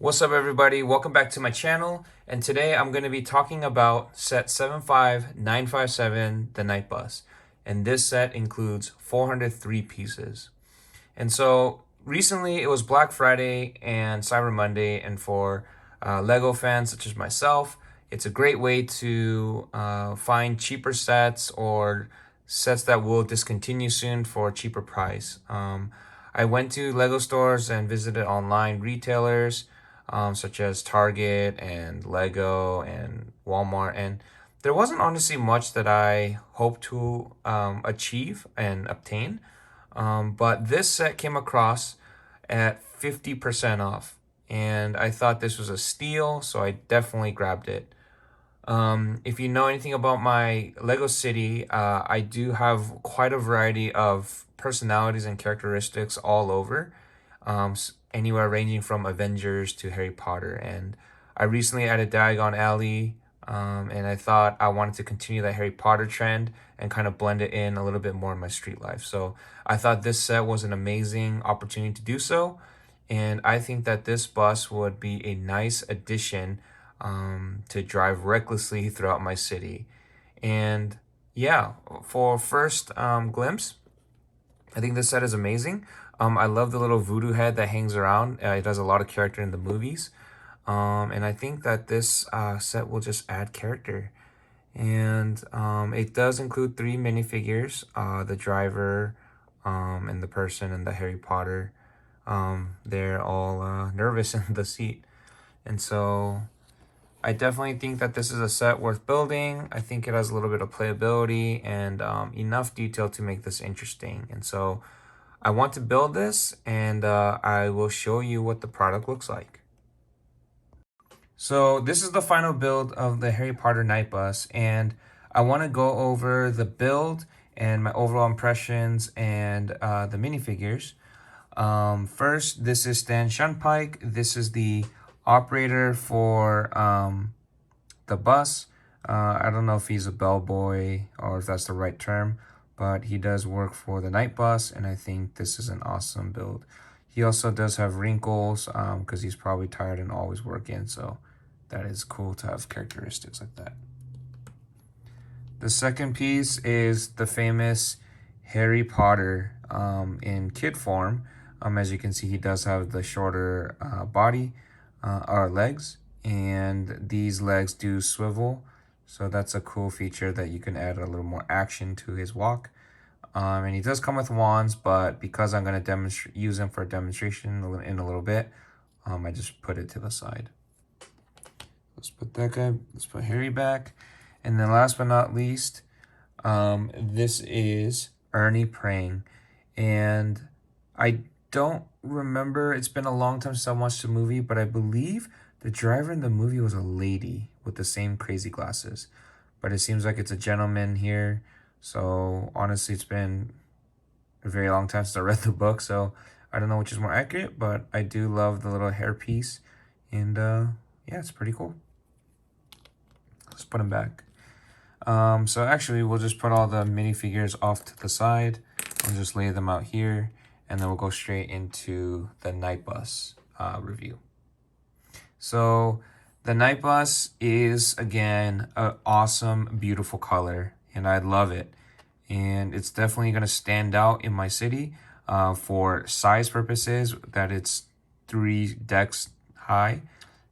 What's up, everybody? Welcome back to my channel. And today I'm going to be talking about set 75957, the Night Bus. And this set includes 403 pieces. And so recently it was Black Friday and Cyber Monday. And for Lego fans such as myself, it's a great way to find cheaper sets or sets that will discontinue soon for a cheaper price. I went to Lego stores and visited online retailers such as Target and Lego and Walmart. And there wasn't honestly much that I hoped to achieve and obtain. But this set came across at 50% off. And I thought this was a steal, so I definitely grabbed it. If you know anything about my Lego City, I do have quite a variety of personalities and characteristics all over, anywhere ranging from Avengers to Harry Potter. And I recently added Diagon Alley, and I thought I wanted to continue that Harry Potter trend and kind of blend it in a little bit more in my street life. So I thought this set was an amazing opportunity to do so. And I think that this bus would be a nice addition to drive recklessly throughout my city. And yeah, for first glimpse, I think this set is amazing. I love the little voodoo head that hangs around. It has a lot of character in the movies. And I think that this set will just add character. And it does include three minifigures, the driver, and the person and the Harry Potter. They're all nervous in the seat. And so I definitely think that this is a set worth building. I think it has a little bit of playability and enough detail to make this interesting. And so I want to build this, and I will show you what the product looks like. So this is the final build of the Harry Potter Night Bus, and I want to go over the build and my overall impressions and the minifigures. First, this is Stan Shunpike. This is the operator for the bus. I don't know if he's a bellboy or if that's the right term, but he does work for the night bus, and I think this is an awesome build. He also does have wrinkles because he's probably tired and always working, so that is cool to have characteristics like that. The second piece is the famous Harry Potter in kid form. As you can see, he does have the shorter body or legs, and these legs do swivel. So that's a cool feature that you can add a little more action to his walk. And he does come with wands, but because I'm going to use him for a demonstration in a little bit, I just put it to the side. Let's put that guy, let's put Harry back. And then last but not least, this is Ernie praying. And I don't remember, it's been a long time since I watched the movie, but I believe the driver in the movie was a lady with the same crazy glasses. But it seems like it's a gentleman here. So honestly, it's been a very long time since I read the book, so I don't know which is more accurate, but I do love the little hairpiece. And yeah, it's pretty cool. Let's put him back. So actually, we'll just put all the minifigures off to the side. I'll just lay them out here, and then we'll go straight into the Night Bus review. So the Night Bus is, again, an awesome, beautiful color, and I love it. And it's definitely going to stand out in my city for size purposes, that it's 3 decks high,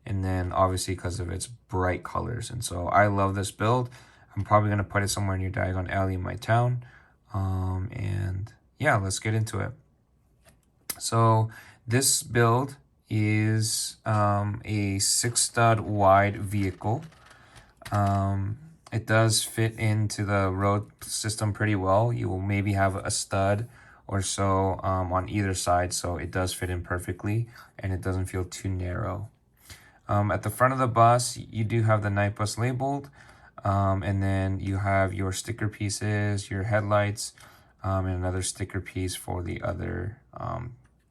and then obviously because of its bright colors. And so I love this build. I'm probably going to put it somewhere near Diagon Alley in my town. And yeah, let's get into it. So this build is a 6-stud wide vehicle. It does fit into the road system pretty well. You will maybe have a stud or so on either side, so it does fit in perfectly and it doesn't feel too narrow. At the front of the bus, you do have the Night Bus labeled, and then you have your sticker pieces, your headlights, and another sticker piece for the other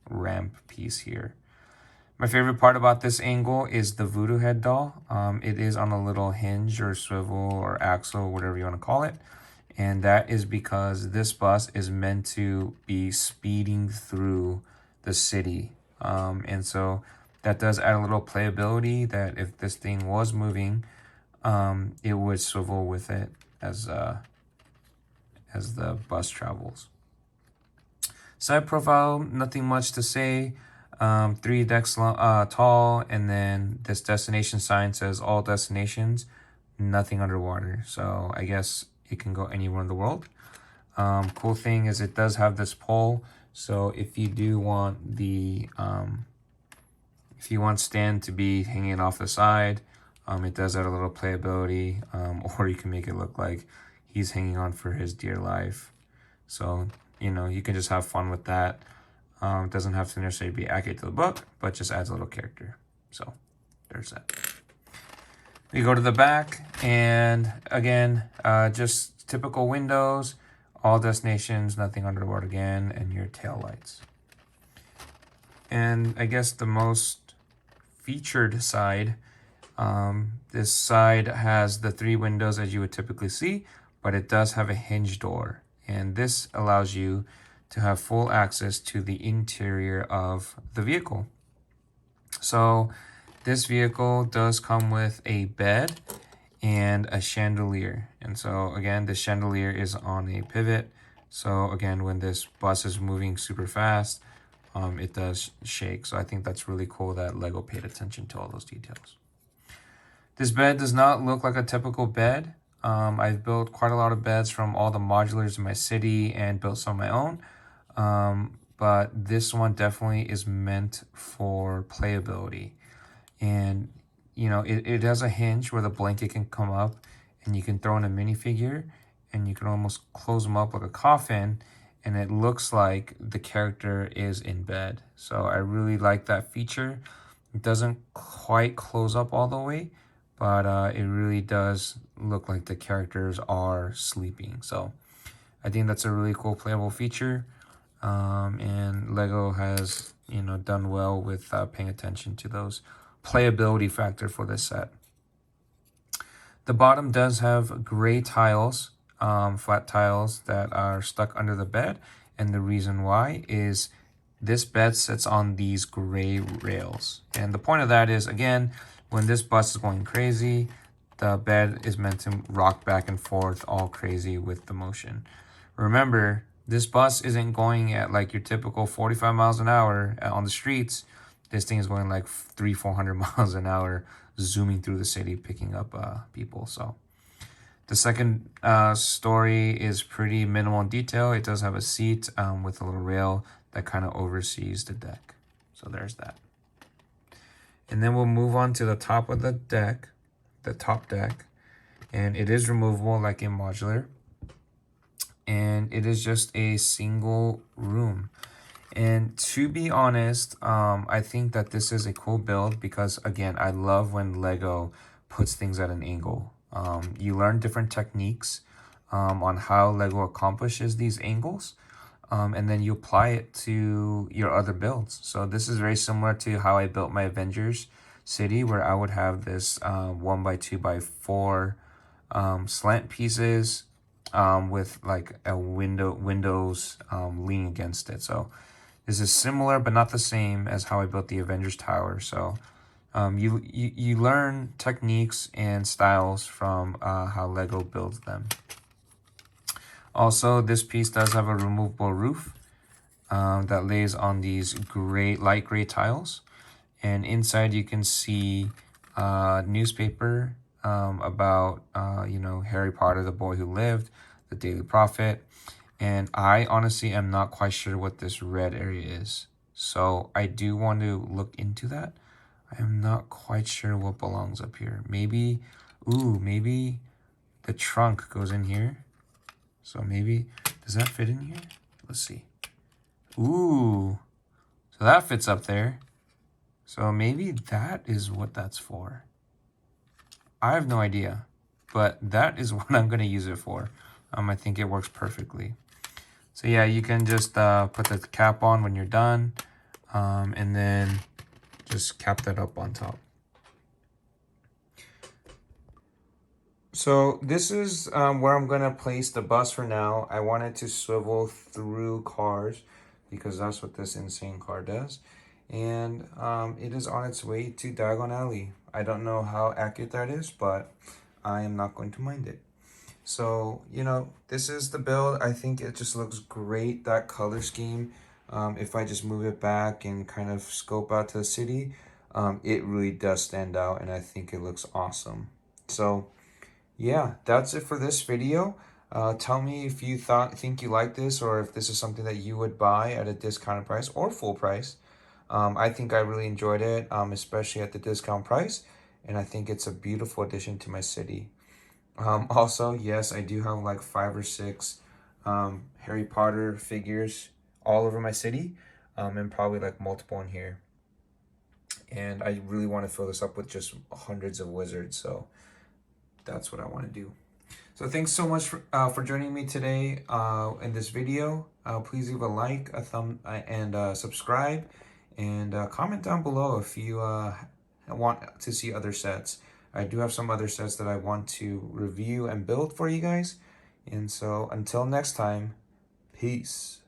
ramp piece here. My favorite part about this angle is the voodoo head doll. It is on a little hinge or swivel or axle, whatever you want to call it. And that is because this bus is meant to be speeding through the city. And so that does add a little playability that if this thing was moving, it would swivel with it as the bus travels. Side profile, nothing much to say. 3 decks tall, and then this destination sign says all destinations, nothing underwater. So I guess it can go anywhere in the world. Cool thing is it does have this pole. So if you do want if you want Stan to be hanging off the side, it does add a little playability, or you can make it look like he's hanging on for his dear life. So, you can just have fun with that. It doesn't have to necessarily be accurate to the book, but just adds a little character. So, there's that. We go to the back, and again, just typical windows, all destinations, nothing underwater again, and your tail lights. And I guess the most featured side, this side has the 3 windows as you would typically see, but it does have a hinge door. And this allows you to have full access to the interior of the vehicle. So this vehicle does come with a bed and a chandelier. And so again, the chandelier is on a pivot. So again, when this bus is moving super fast, it does shake. So I think that's really cool that Lego paid attention to all those details. This bed does not look like a typical bed. I've built quite a lot of beds from all the modulars in my city and built some of my own. But this one definitely is meant for playability. And, it has a hinge where the blanket can come up and you can throw in a minifigure and you can almost close them up like a coffin. And it looks like the character is in bed. So I really like that feature. It doesn't quite close up all the way, but it really does look like the characters are sleeping. So I think that's a really cool playable feature. And Lego has, done well with paying attention to those playability factor for this set. The bottom does have gray tiles, flat tiles that are stuck under the bed. And the reason why is this bed sits on these gray rails. And the point of that is, again, when this bus is going crazy, the bed is meant to rock back and forth all crazy with the motion. Remember, this bus isn't going at like your typical 45 miles an hour on the streets. This thing is going like 300-400 miles an hour, zooming through the city, picking up people. So the second story is pretty minimal in detail. It does have a seat with a little rail that kind of oversees the deck. So there's that. And then we'll move on to the top of the deck, the top deck. And it is removable like in modular. And it is just a single room. And to be honest, I think that this is a cool build because, again, I love when Lego puts things at an angle. You learn different techniques on how Lego accomplishes these angles, and then you apply it to your other builds. So this is very similar to how I built my Avengers city, where I would have this 1x2x4 slant pieces with like a windows leaning against it. So this is similar but not the same as how I built the Avengers Tower. So you learn techniques and styles from how Lego builds them. Also, this piece does have a removable roof that lays on these light gray tiles. And inside you can see newspaper about, Harry Potter, the boy who lived, the Daily Prophet. And I honestly am not quite sure what this red area is. So I do want to look into that. I am not quite sure what belongs up here. Maybe the trunk goes in here. So maybe, does that fit in here? Let's see. Ooh, so that fits up there. So maybe that is what that's for. I have no idea, but that is what I'm going to use it for. I think it works perfectly. So yeah, you can just put the cap on when you're done, and then just cap that up on top. So this is where I'm going to place the bus for now. I wanted to swivel through cars because that's what this insane car does. and it is on its way to Diagon Alley. I don't know how accurate that is, but I am not going to mind it. So, this is the build. I think it just looks great, that color scheme. If I just move it back and kind of scope out to the city, it really does stand out, and I think it looks awesome. So, yeah, that's it for this video. Tell me if you think you like this, or if this is something that you would buy at a discounted price or full price. I think I really enjoyed it, especially at the discount price, and I think it's a beautiful addition to my city. Also, yes, I do have like 5 or 6 Harry Potter figures all over my city, and probably like multiple in here. And I really want to fill this up with just hundreds of wizards, so that's what I want to do. So thanks so much for joining me today in this video. Please leave a like, a thumb, and subscribe, and comment down below if you want to see other sets. I do have some other sets that I want to review and build for you guys. And so until next time, peace.